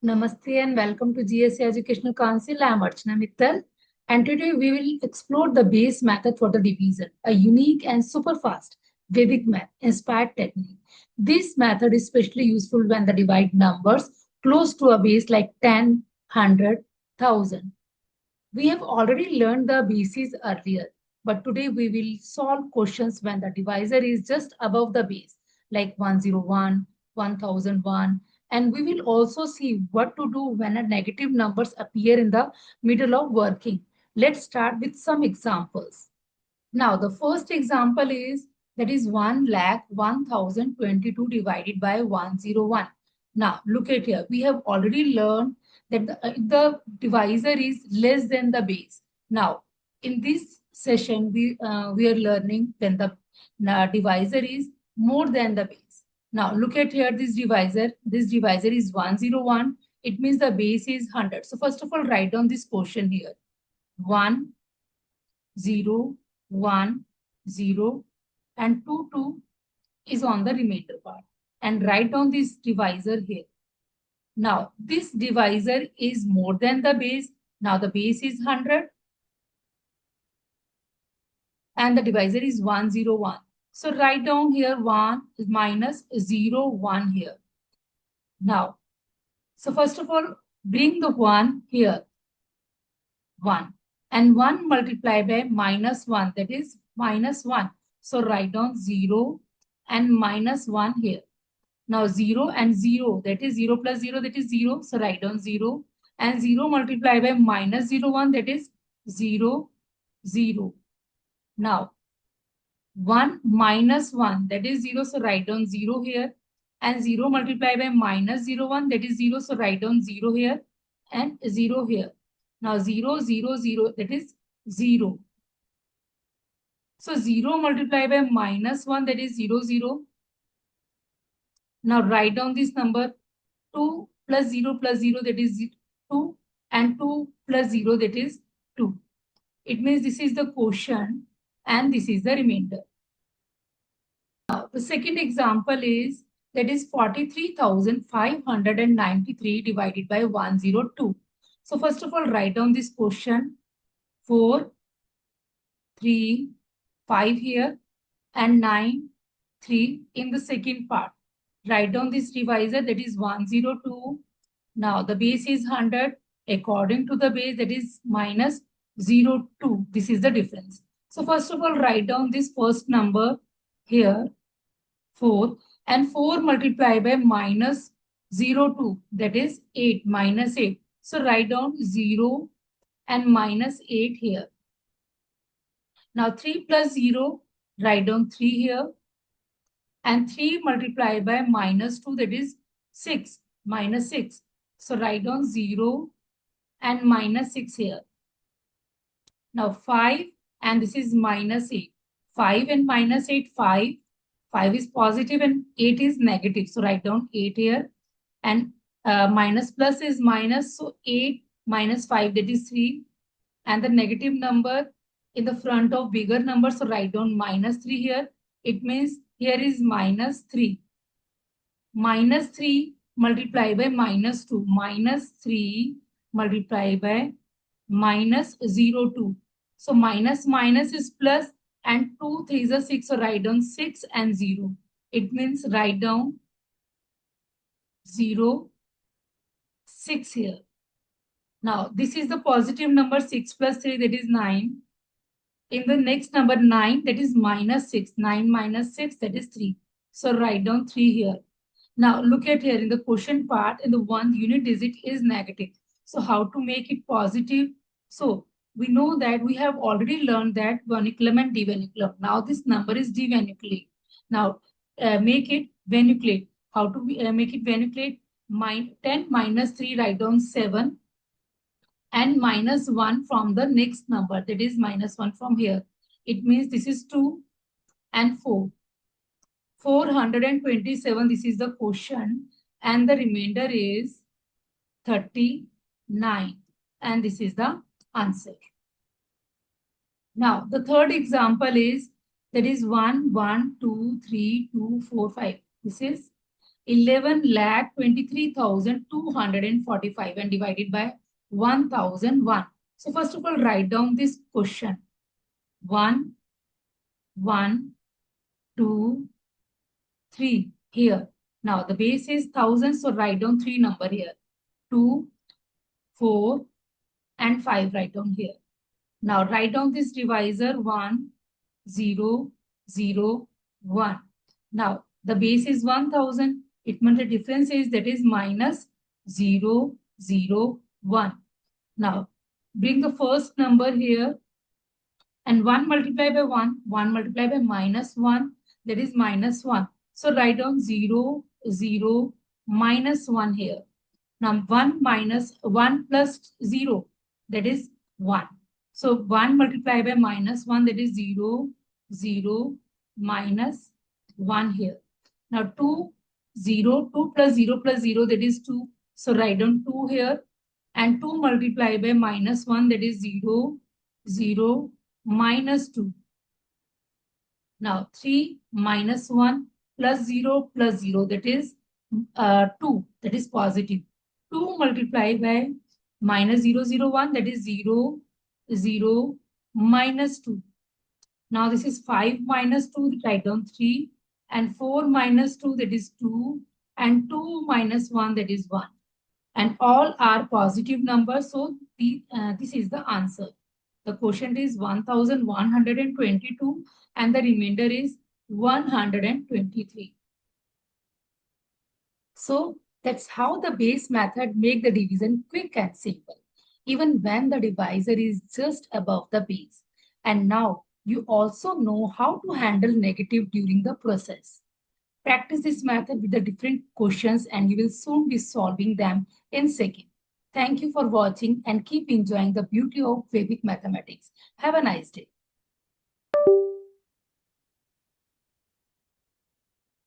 Namaste and welcome to GSA Educational Council. I am Archana Mittal, and today we will explore the base method for the division, a unique and super fast Vedic math inspired technique. This method is especially useful when the divide numbers close to a base like 10, 100, 1000. We have already learned the bases earlier, but today we will solve questions when the divisor is just above the base, like 101, 1001, and we will also see what to do when a negative numbers appear in the middle of working. Let's start with some examples. Now, the first example is that is 1,01,022 divided by 101. Now, look at here. We have already learned that the divisor is less than the base. Now, in this session, we are learning when the divisor is more than the base. Now, look at here this divisor. This divisor is 101. It means the base is 100. So, first of all, write down this quotient here. 1, 0, 1, 0, and 2, 2 is on the remainder part. And write down this divisor here. Now, this divisor is more than the base. Now, the base is 100. And the divisor is 101. So, write down here 1 minus 0, 1 here. Now, so first of all, bring the 1 here. 1. And 1 multiplied by minus 1, that is minus 1. So write down 0 and minus 1 here. Now 0 and 0, that is 0 plus 0, that is 0. So write down 0. And 0 multiplied by minus 0, 1, that is 0, 0. Now 1 minus 1, that is 0. So write down 0 here. And 0 multiplied by minus 0, 1, that is 0. So write down 0 here and 0 here. Now 0, 0, 0, that is 0. So 0 multiplied by minus 1, that is 0, 0. Now write down this number 2 plus 0 plus 0, that is 2. And 2 plus 0, that is 2. It means this is the quotient and this is the remainder. Now the second example is that is 43,593 divided by 102. So first of all, write down this quotient 4, 3, 5 here and 9, 3 in the second part. Write down this divisor, that is 102. Now the base is 100. According to the base, that is minus 02. This is the difference. So first of all, write down this first number here, 4. And 4 multiplied by minus 02, that is 8, minus 8. So write down 0 and minus 8 here. Now 3 plus 0, write down 3 here. And 3 multiplied by minus 2, that is 6, minus 6. So write down 0 and minus 6 here. Now 5 and this is minus 8. 5 and minus 8, 5. 5 is positive and 8 is negative. So write down 8 here. And minus plus is minus. So 8 minus 5, that is 3. And the negative number in the front of bigger number. So write down minus 3 here. It means here is minus 3. Minus 3 multiplied by minus 2. Minus 3 multiplied by minus 02. So minus minus is plus and 2 3s are 6. So write down 6 and 0. It means write down 0, 6 here. Now this is the positive number 6 plus 3, that is 9. In the next number 9, that is minus 6. 9 minus 6, that is 3. So write down 3 here. Now look at here in the quotient part, in the one unit digit is negative. So how to make it positive? So we know that we have already learned that vernacular and devernacular. Now this number is devernaculate. Now make it vernaculate. How to make it vernaculate? 10 minus 3, write down 7. And minus 1 from the next number, that is minus 1 from here. It means this is 2 and 4. 427, this is the quotient. And the remainder is 39. And this is the answer. Now, the third example is that is 1, 1, 2, 3, 2, 4, 5. This is 11,23,245 and divided by 1001. So first of all, write down this question. 1, 1, 2, 3 here. Now the base is 1000, so write down 3 number here. 2, 4, and 5 write down here. Now write down this divisor 1, 0, 0, 1. Now the base is 1000. It means the difference is that is minus 0, 0, 1. Now bring the first number here and 1 multiplied by 1 multiplied by minus 1, that is minus 1. So write down 0, 0, minus 1 here. Now 1 minus 1 plus 0, that is 1. So 1 multiplied by minus 1, that is 0, 0, minus 1 here. Now 2, 0, 2 plus 0 plus 0, that is 2. So write down 2 here. And 2 multiplied by minus 1, that is 0, 0, minus 2. Now 3 minus 1 plus 0 plus 0, that is 2, that is positive. 2 multiplied by minus 0, 0, 1, that is 0, 0, minus 2. Now this is 5 minus 2, write down 3. And 4 minus 2, that is 2. And 2 minus 1, that is 1. And all are positive numbers, so this is the answer. The quotient is 1122 and the remainder is 123. So that's how the base method make the division quick and simple, even when the divisor is just above the base. And now you also know how to handle negative during the process. Practice this method with the different questions and you will soon be solving them in seconds. Thank you for watching and keep enjoying the beauty of Vedic mathematics. Have a nice day.